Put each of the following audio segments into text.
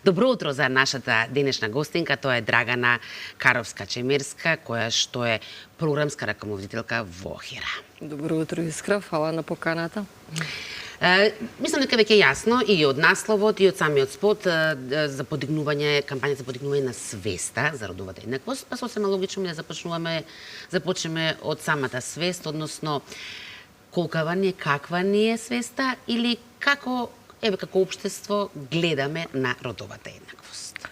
Добро утро за нашата денешна гостинка, тоа е Драгана Каровска-Чемерска, која што е програмска раководителка во ХЕРА. Добро утро, Искра, фала на поканата. Мислам дека веќе е јасно и од насловот и од самиот спот за подигнување, кампања за подигнување на свеста за родовата еднаквост, па сосема логично ми да започнеме од самата свест, односно колкава ни е, каква ни е свеста или како општество гледаме на родовата еднаквост?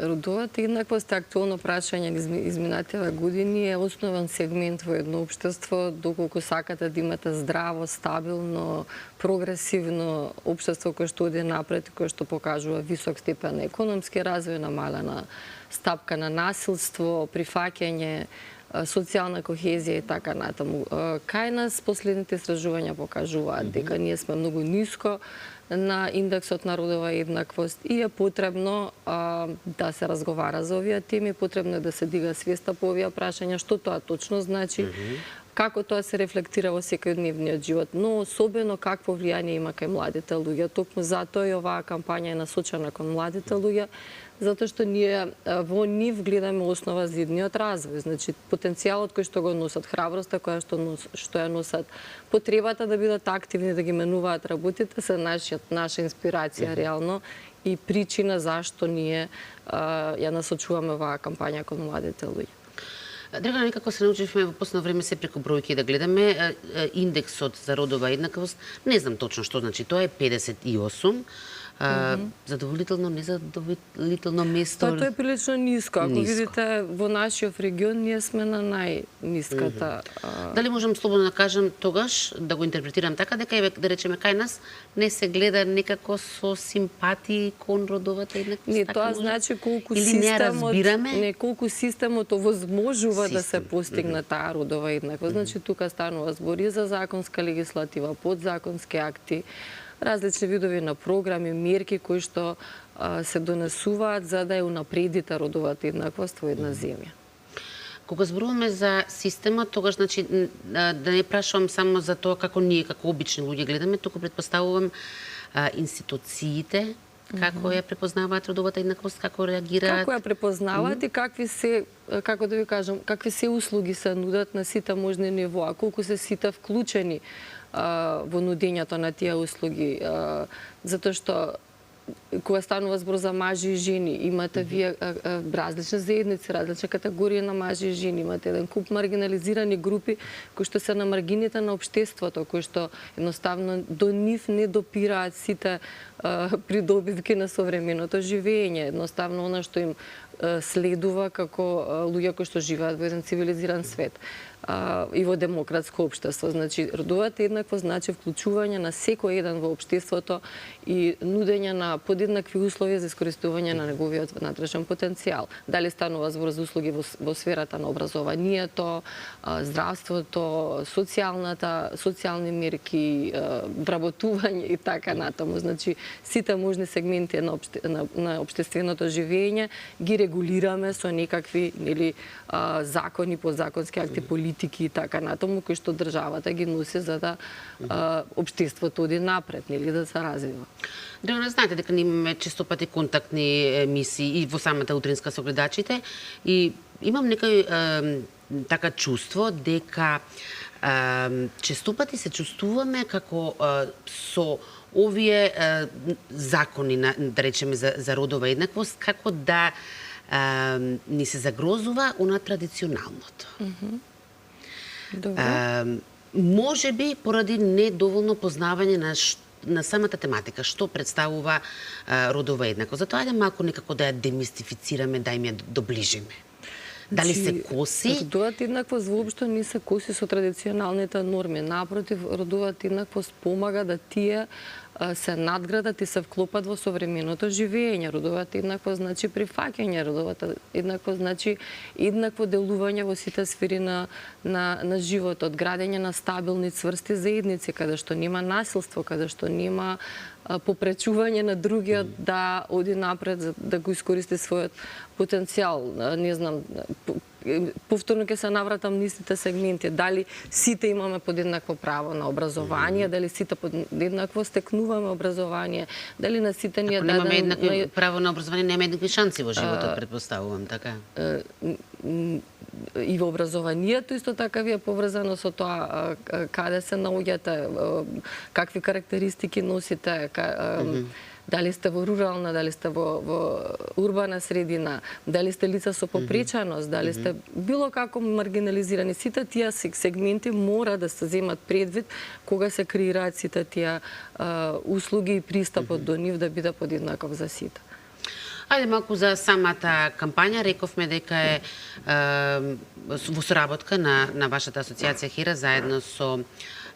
Родовата еднаквост е актуално прашање изминативе години, е основен сегмент во едно општество, доколку сакате да имате здраво, стабилно, прогресивно општество кое што оди напред, кое што покажува висок степен на економски развој, намалена стапка на насилство, прифаќање, социјална кохезија и така натаму. Кај нас последните истражувања покажуваат дека ние сме многу ниско на индексот на родова еднаквост и е потребно да се разговара за овие теми, потребно е да се дига свеста по овие прашања, што тоа точно значи, како тоа се рефлектира во секојдневниот живот, но особено какво влијание има кај младите луѓе. Токму затоа и оваа кампања е насочена кон младите луѓе, затоа што ние во нив гледаме основа за идниот развој. Значи, потенцијалот кој што го носат, храброста која што ја носат, потребата да бидат активни, да ги менуваат работите, се наша инспирација реално и причина зашто ние ја насочуваме оваа кампања кон младите луѓе. Драгана, некако се научивме во последно време се преку бројки да гледаме. Индексот за родова еднаквост, не знам точно што значи, тоа е 58. Задоволително, незадоволително место? Тоа е прилично ниско. Ако видите, во нашиот регион ние сме на најниската. Дали можам слободно да кажам тогаш, да го интерпретирам така, дека да речеме кај нас не се гледа некако со симпатии кон родовата еднаквост? Не, тоа значи колку системот овозможува да се постигне таа родова еднаквост. Значи тука станува збор и за законска легислатива, подзаконски акти, различни видови на програми, мерки кои што се донесуваат за да ја унапредите родовата еднаквост во една земја. Кога зборуваме за системот, тогаш значи да не прашувам само за тоа како ние, како обични луѓе гледаме, туку предпоставувам институциите како ја препознаваат родовата еднаквост, како реагираат? Како ја препознаваат и какви се, како да ви кажам, какви се услуги се нудат на сите можни нивоа, колку се сите вклучени во нудењето на тие услуги, затоа што кога станува збор за мажи и жени, имате вие различни заедници, различни категории на мажи и жени, имате еден куп маргинализирани групи кои што се на маргините на општеството, кои што едноставно до нив не допираат сите придобивки на современото живење, едноставно она што им следува како луѓе кои што живеат во еден цивилизиран свет и во демократско општество. Значи, родовата еднаквост значи вклучување на секој еден во општеството и нудење на подеднакви услови за искористување на неговиот внатрешен потенцијал. Дали станува збор за услуги во сферата на образованието, здравството, социјални мерки, вработување и така натаму. Значи, сите можни сегменти на општественото живење ги регулираме со некакви закони, подзаконски акти, политики и така натаму, кои што државата ги носи за да општеството оди напред, да се развива. Драгана, знаете дека имаме често пати контактни емисии и во самата утринска со гледачите и имам некој така чувство дека често пати се чувствуваме како со овие закони, да речеме, за родова еднаквост, како да ни се загрозува она традиционалното. Може би поради недоволно познавање на самата тематика, што представува родова еднаквост. Затоа ајде малку некако да ја демистифицираме, да им ја доближиме. Дали се коси? Родовата еднаквост воопшто не се коси со традиционалните норми. Напротив, родовата еднаквост помага да тие се надградат и се вклопат во современото живење. Родовата еднаквост значи прифаќање, родовата еднаквост значи еднакво делување во сите сфери на животот, градење на стабилни, цврсти заедници, каде што нема насилство, каде што нема попречување на другиот да оди напред, да го искористи својот потенцијал. Не знам, повторно ќе се навратам нистите сегменти. Дали сите имаме подеднакво право на образование, дали сите подеднакво стекнуваме образование, дали на сите ни е дадено... Ако немаме еднакви право на образование, немаме еднакви шанси во животот, предпоставувам, така? И во образованието исто така ви е поврзано со тоа каде се наоѓате, какви карактеристики носите, дали сте во рурална, дали сте во урбана средина, дали сте лица со попреченост, дали сте било како маргинализирани. Сите тие сегменти мора да се земат предвид кога се креираат сите тие услуги и пристапот до нив да биде подеднаков за сите. Ајде малку за самата кампања. Рековме дека е во соработка на вашата асоциација Хира заедно со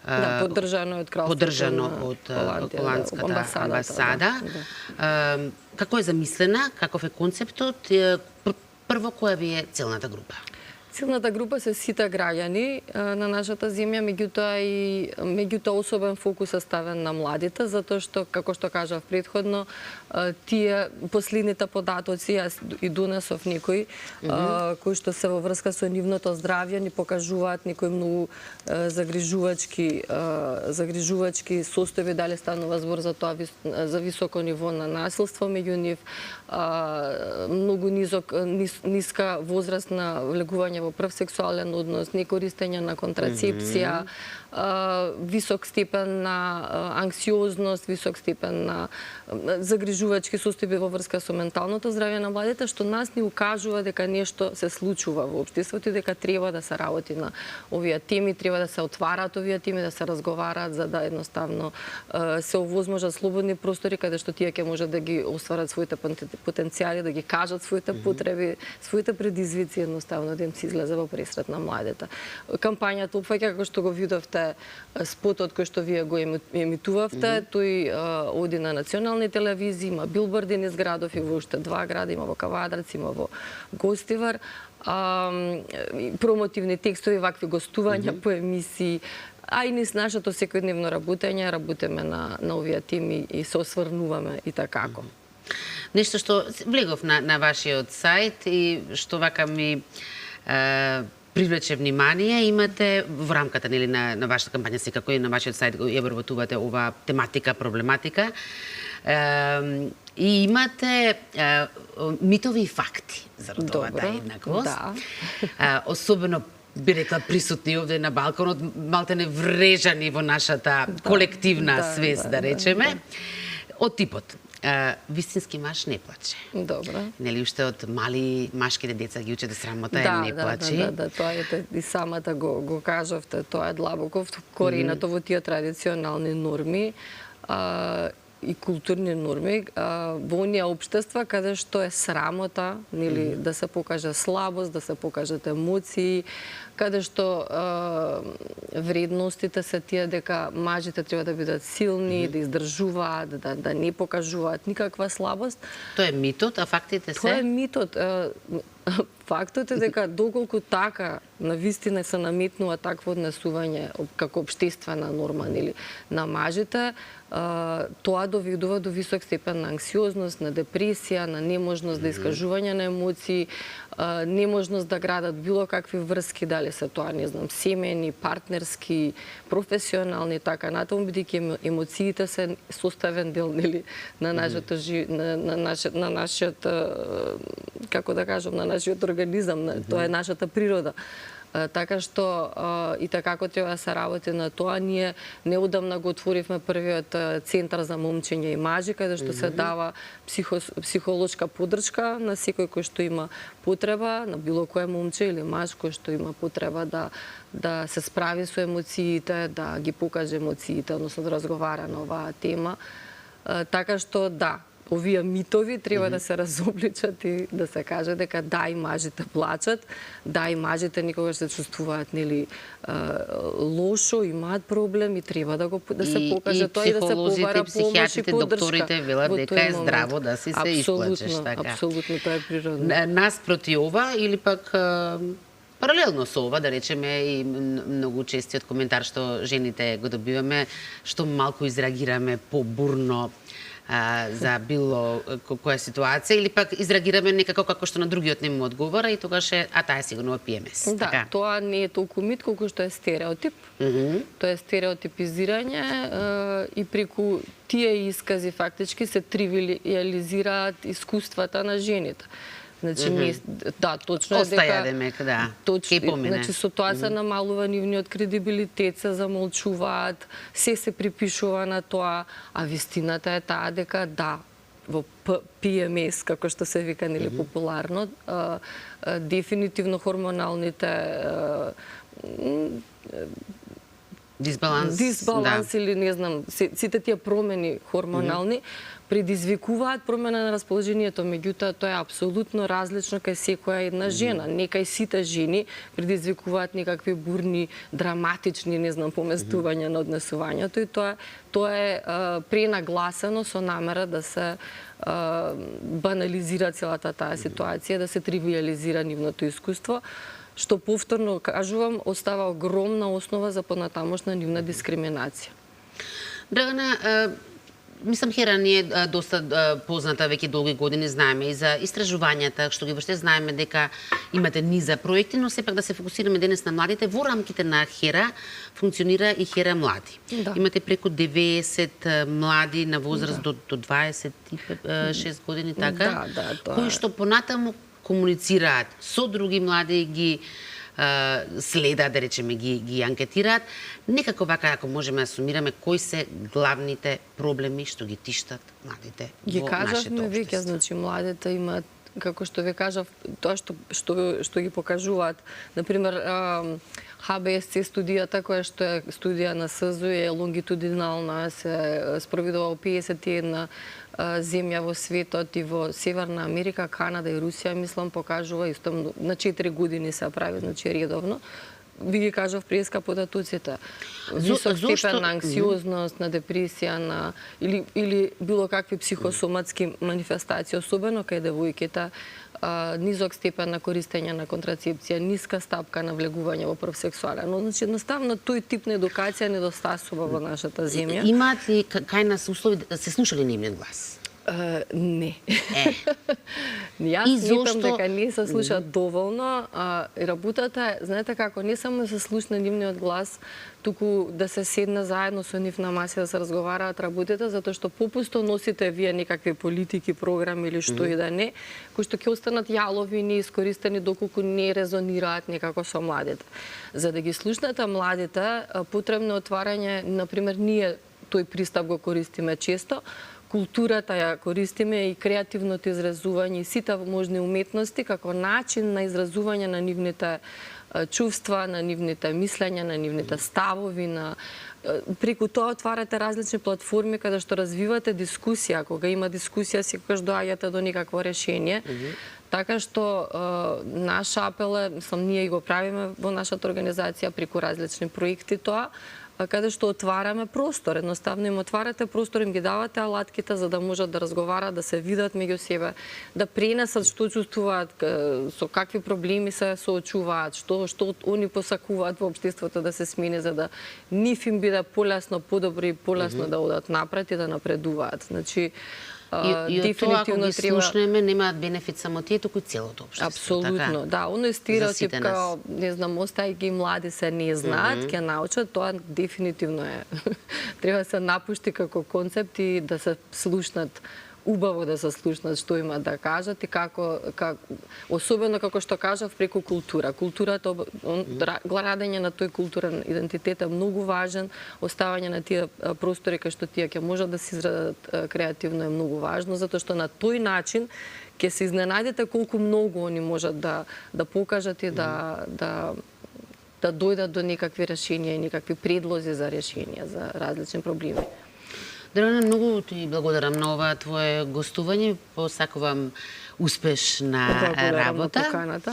поддржано од Холандската амбасада. Како е замислена, каков е концептот? Прво, која ви е целната група? Целната група се сите граѓани на нашата земја, меѓутоа особен фокус е ставен на младите, затоа што, како што кажав предходно, тие последните податоци, јас и донесов некои, кои што се во врска со нивното здравје, ни покажуваат некои многу загрижувачки состојби, дали станува збор за тоа, за високо ниво на насилство меѓу нив, многу ниска возраст на влегување во прв сексуален однос, некористење на контрацепција, висок степен на анксиозност, висок степен на загрижувачки состојби во врска со менталното здравје на младите, што нас ни укажува дека нешто се случува во општеството и дека треба да се работи на овие теми, треба да се отвараат овие теми, да се разговараат за да едноставно се овозможат слободни простори каде што тие ќе можат да ги остварат своите потенцијали, да ги кажат своите потреби, своите предизвици, едноставно да им се излезе во пресрет на младите. Кампањата опфаќа, како што го видовте, спотот кој што вие го емитувавте, тој оди на национални телевизии, има билборди низ градов и во уште 2 града, има во Кавадарци, има во Гостивар, промотивни текстови, вакви гостувања по емисии, а и низ нашето секојдневно работеме на овие теми и се осврнуваме и такако. Нешто што влегов на вашиот сајт и што вака ми привлече внимание, имате во рамката на вашата кампања, секако и на вашиот сајт го обработувате оваа тематика, проблематика, и имате митови и факти за родовата еднаквост. Особено би рекла присутни овде на балконот, малтене врежани во нашата колективна свест, да речеме, од типот вистински маж не плаче. Добро. Нели уште од мали машките деца ги учат да срамота не плаче. Да, тоа е и самата го кажавте, тоа е длабоко коренато во тие традиционални норми и културни норми во оние општества каде што е срамота, нели да се покаже слабост, да се покажат емоции, каде што вредностите се тие дека мажите треба да бидат силни, да издржуваат, да не покажуваат никаква слабост. Тоа е митот, а фактите се? Тоа е митот. Фактот е дека доколку така навистина се наметнува такво однесување како општествена норма нели на мажите, тоа доведува до висок степен на анксиозност, на депресија, на неможност да искажување на емоции, неможност да градат било какви врски, дали се тоа, не знам, семени, партнерски, професионални, така натаму, бидејќи емоциите се составен дел нели на нашето на нашиот, како да кажам, на нашиот организам, тоа е нашата природа. Така што и така треба да се работи на тоа. Ние неодамна го отворивме првиот центар за момчиња и мажи, каде што се дава психолошка поддршка на секој кој што има потреба, на било кое момче или маж кој што има потреба да се справи со емоциите, да ги покаже емоциите, односно да разговара на оваа тема. Така што да, овие митови треба да се разобличат и да се каже дека да, и мажите плачат, да, и мажите никогаш се чувствуваат нели лошо, имаат проблем и треба да се покаже тоа и да се побара помош и поддршка. Докторите велат дека е здраво да си се исплачеш, така. Апсолутно, тоа е природно. Наспроти ова или пак паралелно со ова, да речеме, и многу честиот коментар што жените го добиваме, што малку изреагираме побурно за било која ситуација или пак изреагираме некако како што на другиот не му одговора и тогаш таа е сигурно ПМС. Да, така? тоа не е толку мит колку што е стереотип. Тоа е стереотипизирање и преку тие искази фактички се тривиализираат искуствата на жените. Значи, да, точно е дека... Остаја демек, да. Точно, значи, со тоа се намалува нивниот кредибилитет, се замолчуваат, се припишува на тоа, а вистината е таа дека да, во PMS, како што се вика, нели, популарно, дефинитивно хормоналните дисбаланс или не знам, сите тие промени хормонални предизвикуваат промена на расположението, меѓутоа тоа е апсолутно различно кај секоја една жена. Не кај сите жени предизвикуваат некакви бурни, драматични, не знам, поместувања на однесувањето и тоа е пренагласено со намера да се банализира целата таа ситуација, да се тривиализира нивното искуство, што повторно кажувам, остава огромна основа за понатамошна нивна дискриминација. Драгана, мислам, Хера ни е доста позната веќе долги години, знаеме и за истражувањата што ги вршите, знаеме дека имате низа проекти, но сепак да се фокусираме денес на младите. Во рамките на Хера функционира и Хера Млади. Да. Имате преку 90 млади на возраст до 26 години, така? Да, тоа кои што понатаму комуницираат со други млади, ги следат, да речеме, ги анкетираат. Некако вака, ако можеме да сумираме, кои се главните проблеми што ги тиштат младите ги во нашето кажавме веќе, општество? значи младите имаат, како што ви кажав, тоа што ги покажуваат. Например, ХБСЦ студијата, која што е студија на СЗУ, е лонгитудинална, се спроведува во 51 земја во светот и во Северна Америка, Канада и Русија, мислам, покажува исто на 4 години се прави, значи редовно. Ви ги кажав преска податоците. Висок степен на анксиозност, на депресија, на или било какви психосоматски манифестации, особено кај девојките, низок степен на користење на контрацепција, ниска стапка на влегување во прв сексуален. Но, значи, едноставно, тој тип на едукација недостасува во нашата земја. Имаат ли кај нас услови да се слушали нивниот глас? Не. Јас сметам дека не се слуша доволно. Работата е, знаете како, не само да се слушне нивниот глас, туку да се седне заедно со нив на маси да се разговараат работите, затоа што попусто носите вие некакви политики, програми или што и да не, кои што ќе останат јалови, неискористени доколку не резонираат некако со младите. За да ги слушнете младите, потребно отварање, например, ние тој пристап го користиме често, културата ја користиме и креативното изразување и сите можни уметности како начин на изразување на нивните чувства, на нивните мислења, на нивните ставови, преку тоа отварате различни платформи каде што развивате дискусија, кога има дискусија секогаш доаѓате до некакво решение. Така што наш апел е, мислам, ние и го правиме во нашата организација преку различни проекти тоа, каде што отвараме простор, едноставно им отварате простор, им ги давате алатките за да можат да разговараат, да се видат меѓу себе, да пренесат што чувствуваат, со какви проблеми се соочуваат, што они посакуваат во општеството да се смени, за да нив им биде полесно, подобро и полесно да одат напред и да напредуваат. Значи, И од тоа, ако ги слушнеме, немаат бенефит само тие, туку и целото општество. Апсолутно, да. Оној стереотип као, не знам, остајќи млади се не знаат, ќе научат, тоа дефинитивно е. Треба да се напушти како концепт и да се слушнат, убаво да се слушнат што имаат да кажат и особено како што кажав преку култура. Културата, градење на тој културен идентитет е многу важен, оставање на тие простори кај што тие ќе можат да се израдат креативно е многу важно, затоа што на тој начин ќе се изненадите колку многу они можат да покажат и да дојдат до некакви решенија и некакви предлози за решенија за различни проблеми. Драгана, многу ти благодарам на ова твое гостување. Посакувам успешна работа. Благодарам на поканата.